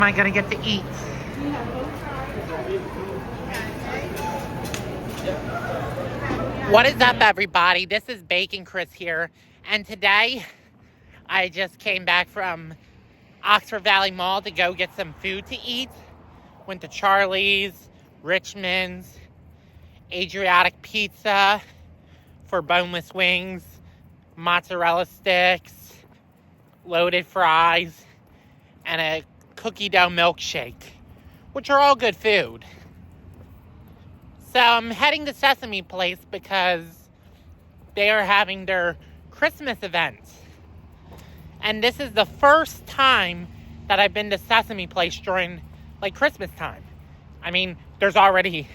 Am I gonna get to eat? What is up, everybody? This is Bacon Chris here, and today I just came back from Oxford Valley Mall to go get some food to eat. Went to Charlie's, Richmond's, Adriatic Pizza for boneless wings, mozzarella sticks, loaded fries, and a cookie dough milkshake, which are all good food. So I'm heading to Sesame Place because they are having their Christmas event. And this is the first time that I've been to Sesame Place during like Christmas time. I mean, there's already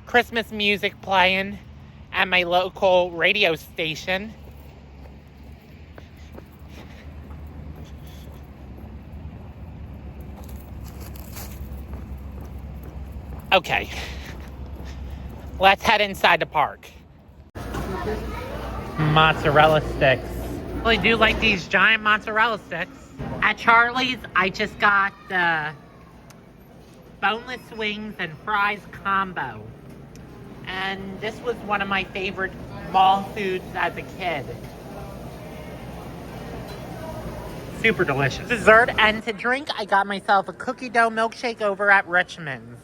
Christmas music playing at my local radio station. Okay, let's head inside the park. Mozzarella sticks. I really do like these giant mozzarella sticks. At Charlie's, I just got the boneless wings and fries combo. And this was one of my favorite mall foods as a kid. Super delicious. Dessert and to drink, I got myself a cookie dough milkshake over at Richmond's.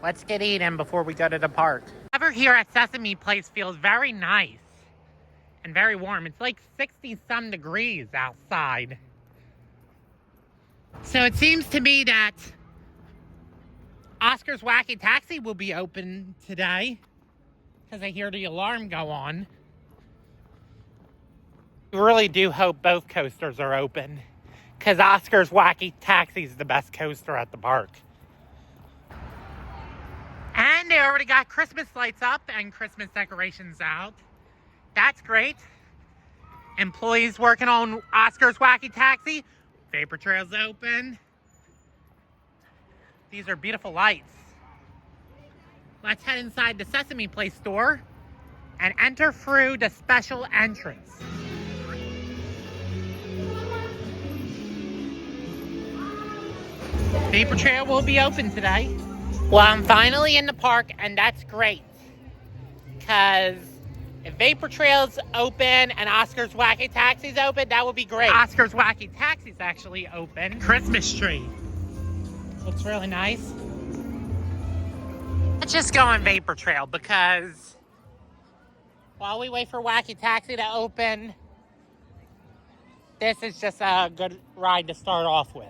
Let's get eating before we go to the park. Weather here at Sesame Place feels very nice and very warm. It's like 60-some degrees outside. So it seems to me that Oscar's Wacky Taxi will be open today because I hear the alarm go on. I really do hope both coasters are open because Oscar's Wacky Taxi is the best coaster at the park. And they already got Christmas lights up and Christmas decorations out. That's great. Employees working on Oscar's Wacky Taxi. Vapor Trail's open. These are beautiful lights. Let's head inside the Sesame Place store and enter through the special entrance. Vapor Trail will be open today. Well, I'm finally in the park, and that's great. Because if Vapor Trail's open and Oscar's Wacky Taxi's open, that would be great. Oscar's Wacky Taxi's actually open. Christmas tree. Looks really nice. Let's just go on Vapor Trail because while we wait for Wacky Taxi to open, this is just a good ride to start off with.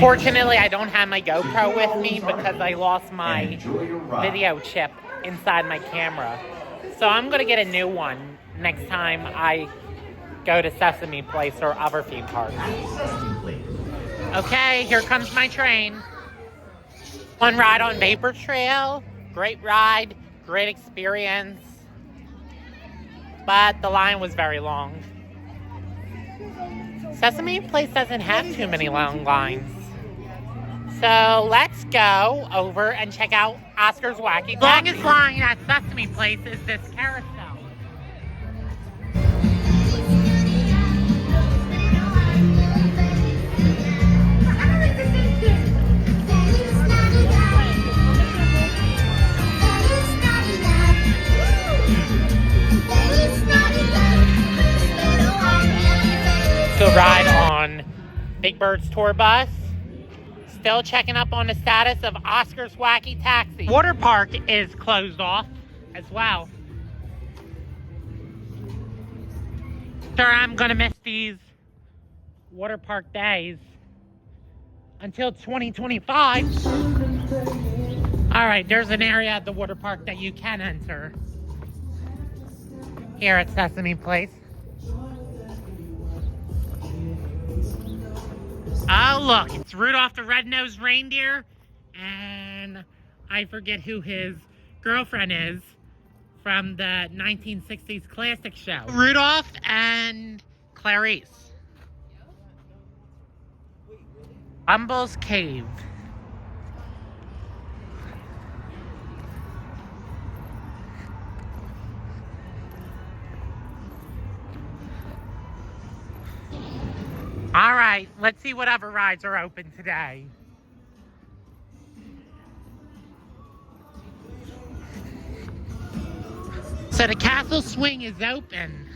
Fortunately, I don't have my GoPro with me because I lost my video chip inside my camera. So I'm going to get a new one next time I go to Sesame Place or other theme parks. Okay, here comes my train. One ride on Vapor Trail. Great ride, great experience. But the line was very long. Sesame Place doesn't have too many long lines. So let's go over and check out Oscar's Wacky Taxi. The longest line at Sesame Place is this carousel. So ride on Big Bird's tour bus. Still checking up on the status of Oscar's Wacky Taxi. Water park is closed off as well. Sure, I'm gonna miss these water park days until 2025. All right, there's an area at the water park that you can enter here at Sesame Place. Oh, look, it's Rudolph the Red-Nosed Reindeer, and I forget who his girlfriend is from the 1960s classic show. Rudolph and Clarice. Bumble's Cave. All right, let's see what other rides are open today. So the Castle Swing is open.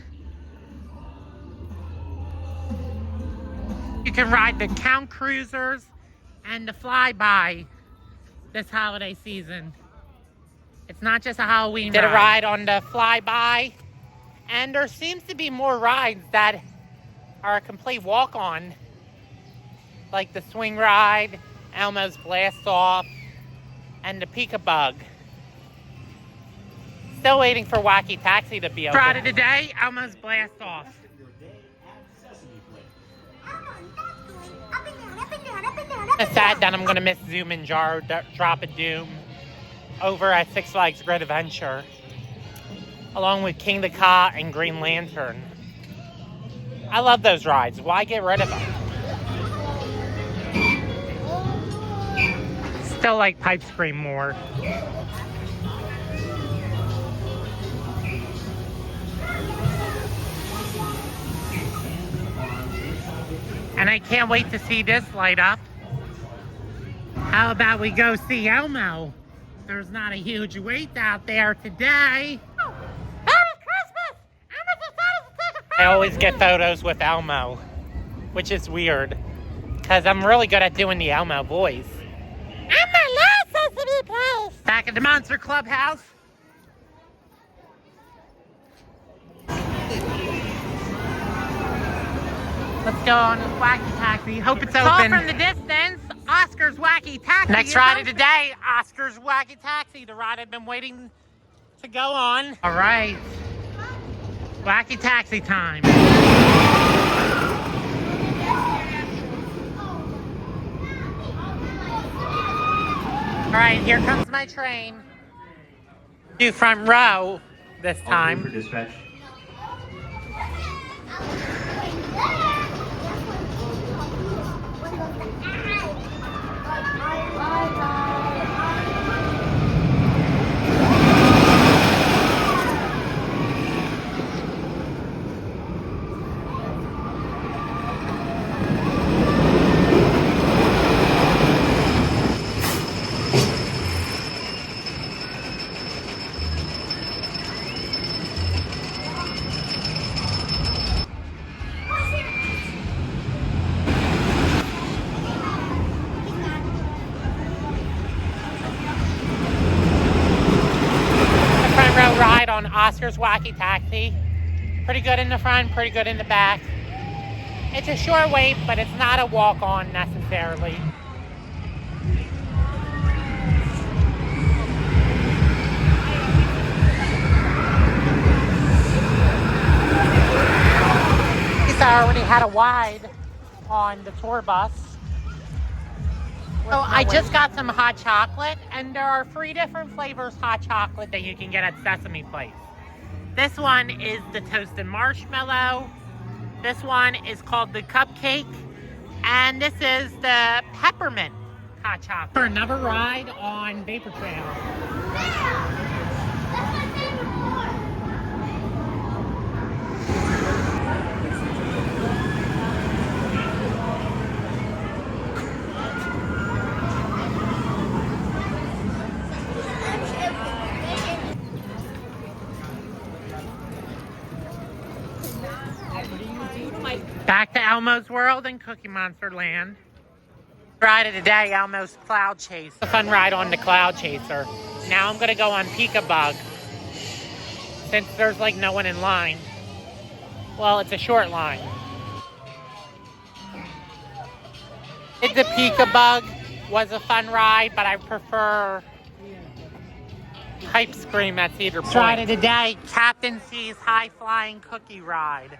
You can ride the Count Cruisers and the Flyby this holiday season. It's not just a Halloween ride. Did a ride on the Flyby, and there seems to be more rides that are a complete walk-on, like the Swing Ride, Elmo's Blast Off, and the Peek-a-Bug. Still waiting for Wacky Taxi to be open. Friday today, Elmo's Blast Off. It's sad that I'm going to miss Zoom and Drop a Doom over at Six Flags Great Adventure, along with King the Ka and Green Lantern. I love those rides. Why get rid of them? Still like Pipe Scream more. And I can't wait to see this light up. How about we go see Elmo? There's not a huge wait out there today. Merry Christmas! I always get photos with Elmo, which is weird, because I'm really good at doing the Elmo voice. Elmo loves Sesame Place! Back at the Monster Clubhouse. Let's go on with Wacky Taxi. Hope it's open. Call from the distance. Oscar's Wacky Taxi. Next Friday today, Oscar's Wacky Taxi, the ride I've been waiting to go on. All right. Wacky Taxi time. All right, here comes my train. Do front row this time. For dispatch. Ride on Oscar's Wacky Taxi. Pretty good in the front, pretty good in the back. It's a short wait, but it's not a walk-on necessarily. I already had a wide on the tour bus. So I just got some hot chocolate, and there are 3 different flavors hot chocolate that you can get at Sesame Place. This one is the toasted marshmallow. This one is called the cupcake. And this is the peppermint hot chocolate. For another ride on Vapor Trail. Back to Elmo's World and Cookie Monster Land. Ride of the day, Elmo's Cloud Chase. A fun ride on the Cloud Chaser. Now I'm gonna go on Peek-a-Bug, since there's like no one in line. Well, it's a short line. The Peek-a-Bug was a fun ride, but I prefer Pipe Scream at Cedar Point. Ride of the day, Captain C's High Flying Cookie Ride.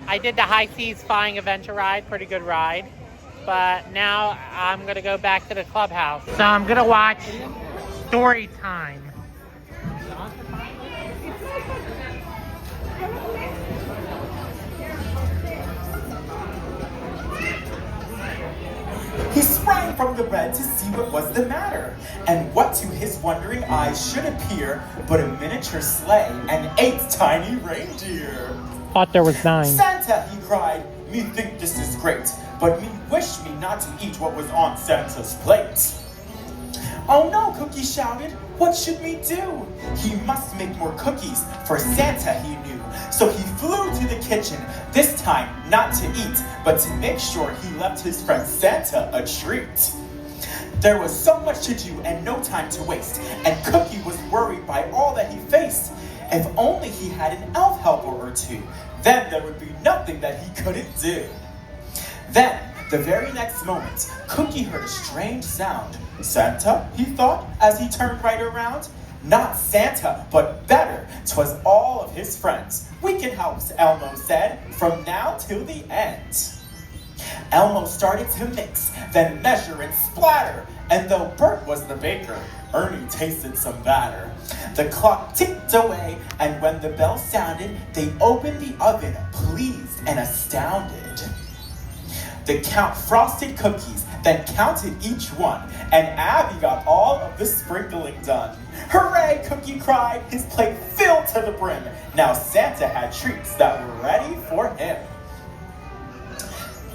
I did the High Seas Flying Adventure ride, pretty good ride. But now I'm gonna go back to the clubhouse. So I'm gonna watch Story Time. sprang from the bed to see what was the matter, and what to his wondering eyes should appear but a miniature sleigh and 8 tiny reindeer. Thought there was 9. Santa, he cried, me think this is great, but me wish me not to eat what was on Santa's plate. Oh no, Cookie shouted, what should we do? He must make more cookies, for Santa he knew. So he flew to the kitchen, this time not to eat, but to make sure he left his friend Santa a treat. There was so much to do and no time to waste, and Cookie was worried by all that he faced. If only he had an elf helper or two, then there would be nothing that he couldn't do. Then, the very next moment, Cookie heard a strange sound. Santa, he thought, as he turned right around. Not Santa, but better, 'twas all of his friends. We can help, Elmo said, from now till the end. Elmo started to mix, then measure and splatter, and though Bert was the baker, Ernie tasted some batter. The clock ticked away, and when the bell sounded, they opened the oven, pleased and astounded. The Count frosted cookies, then counted each one, and Abby got all of the sprinkling done. Hooray, Cookie cried, his plate filled to the brim. Now Santa had treats that were ready for him.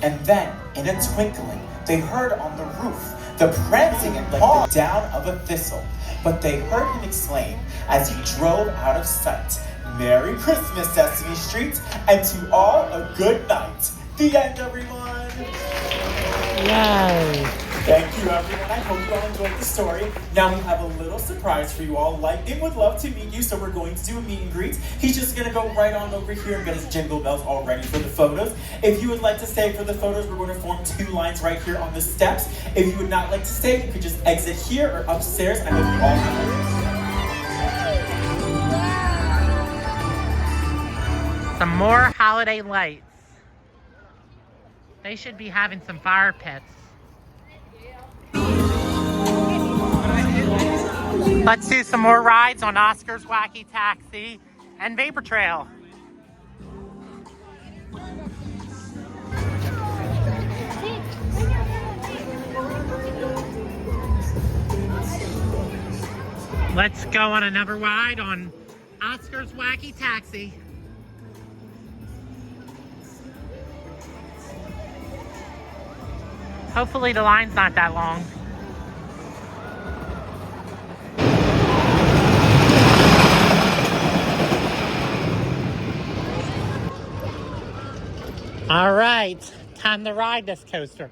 And then, in a twinkling, they heard on the roof the prancing and the down of a thistle. But they heard him exclaim as he drove out of sight, Merry Christmas, Sesame Street, and to all a good night. The end, everyone. Yay. Thank you, everyone. I hope you all enjoyed the story. Now we have a little surprise for you all. Lightning would love to meet you, so we're going to do a meet and greet. He's just going to go right on over here and get his jingle bells all ready for the photos. If you would like to stay for the photos, we're going to form 2 lines right here on the steps. If you would not like to stay, you could just exit here or upstairs. I hope you all have Some more holiday lights. They should be having some fire pits. Let's do some more rides on Oscar's Wacky Taxi and Vapor Trail. Let's go on another ride on Oscar's Wacky Taxi. Hopefully the line's not that long. All right, time to ride this coaster.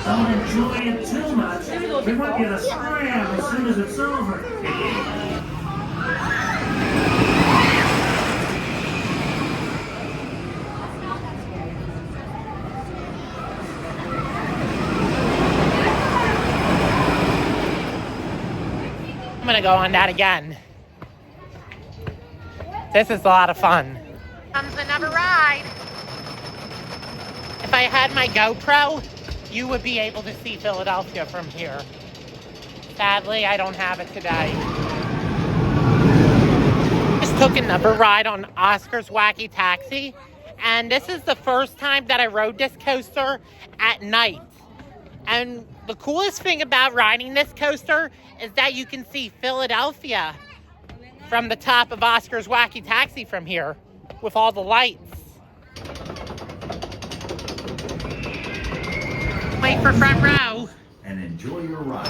Don't enjoy it too much. We might get a scram as soon as it's over. I'm gonna go on that again. This is a lot of fun. Comes another ride. If I had my GoPro, you would be able to see Philadelphia from here. Sadly, I don't have it today. Just took another ride on Oscar's Wacky Taxi, and this is the first time that I rode this coaster at night. And the coolest thing about riding this coaster is that you can see Philadelphia from the top of Oscar's Wacky Taxi from here with all the lights. Wait for front row. And enjoy your ride.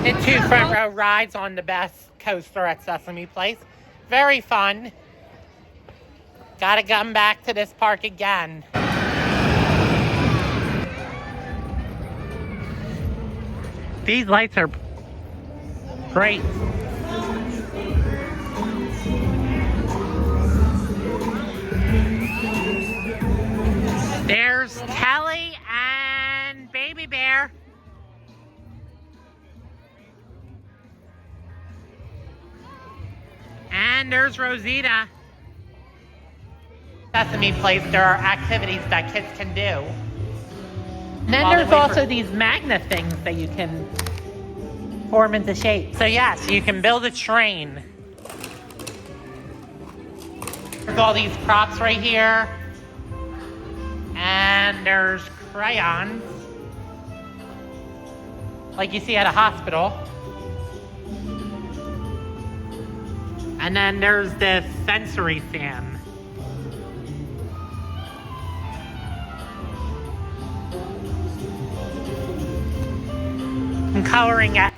Did 2 front row rides on the best coaster at Sesame Place. Very fun. Gotta come back to this park again. These lights are great. And there's Rosita. Sesame Place, there are activities that kids can do. And then there's also these magnet things that you can form into shape. So yes, you can build a train. There's all these props right here. And there's crayons, like you see at a hospital. And then there's this sensory stand. And coloring at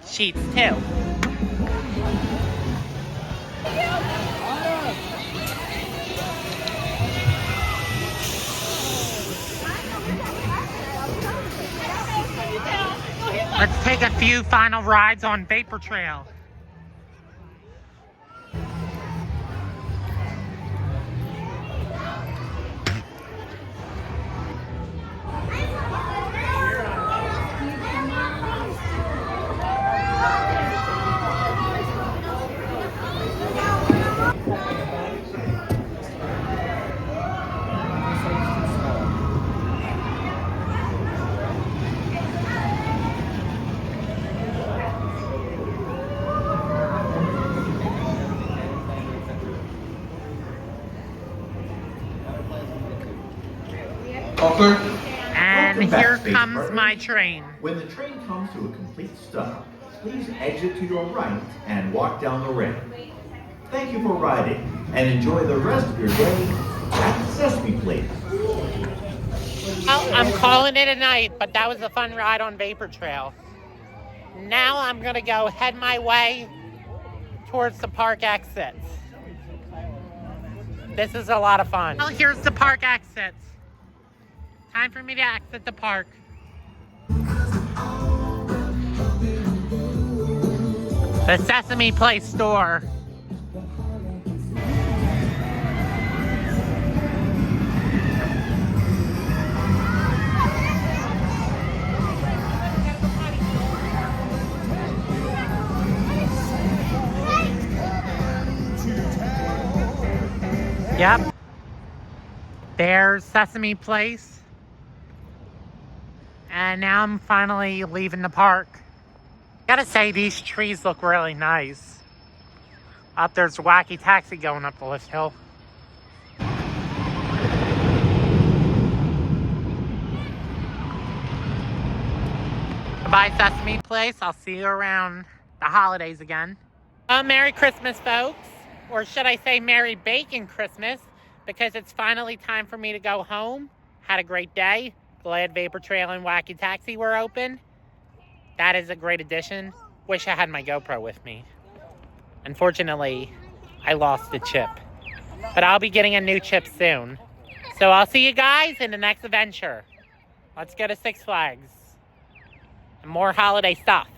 sheets too. Let's take a few final rides on Vapor Trail. And here comes my train. When the train comes to a complete stop, please exit to your right and walk down the ramp. Thank you for riding and enjoy the rest of your day at Sesame Place. Well, I'm calling it a night, but that was a fun ride on Vapor Trail. Now I'm gonna go head my way towards the park exits. This is a lot of fun. Well, here's the park exits. Time for me to exit the park. The Sesame Place store. Yep. There's Sesame Place. And now I'm finally leaving the park. Gotta say, these trees look really nice. Up there's a wacky taxi going up the lift hill. Goodbye, Sesame Place. I'll see you around the holidays again. Merry Christmas, folks. Or should I say Merry Bacon Christmas, because it's finally time for me to go home. Had a great day. Glad Vapor Trail and Wacky Taxi were open. That is a great addition. Wish I had my GoPro with me. Unfortunately, I lost the chip. But I'll be getting a new chip soon. So I'll see you guys in the next adventure. Let's go to Six Flags. And more holiday stuff.